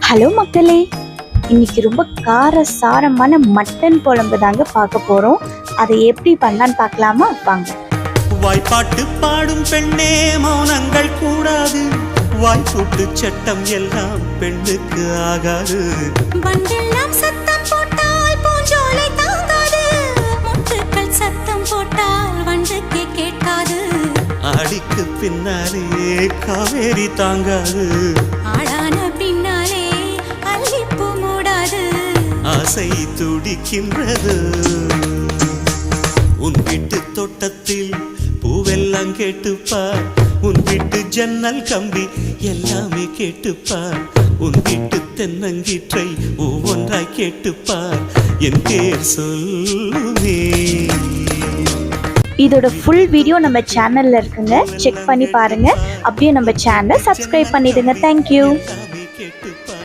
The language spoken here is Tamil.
ஹலோ மக்களே, இன்னைக்கு ரொம்ப காரசாரமான மட்டன் குழம்பு தாங்க பார்க்க போறோம். அதை எப்படி பண்ணலான்னு பார்க்கலாமா? வாங்க. வாய்ப்பாட்டு பாடும் பெண்ணே மௌனங்கள் கூடாது, வாய்ப்பூட்டு சட்டம் எல்லாம் பெண்ணுக்கு ஆகாது. வண்டெல்லாம் சத்தம் போட்டால் பூஞ்சோலை தாங்காது, முட்டுக்கள் சத்தம் போட்டால் வண்டுக்கு கேட்காது. ஆடிக்கு பின்னாலே காவேரி தாங்காது, ஆளான பின்னாலே அல்லிப்பூ மூடாது. ஆசை துடிக்கின்றது. உன் வீட்டு தோட்டத்தில் பூவெல்லாம் கேட்டுப்பார், உன் வீட்டு ஜன்னல் கம்பி எல்லாமே கேட்டுப்பார், உன் வீட்டு தென்னங்கீற்றை ஒவ்வொன்றாய் கேட்டுப்பார், என் பேர் சொல்லுவே. இதோட ஃபுல் வீடியோ நம்ம சேனல்ல இருக்குங்க, செக் பண்ணி பாருங்க. அப்படியே நம்ம சேனலை சப்ஸ்கிரைப் பண்ணிடுங்க. தேங்க்யூ.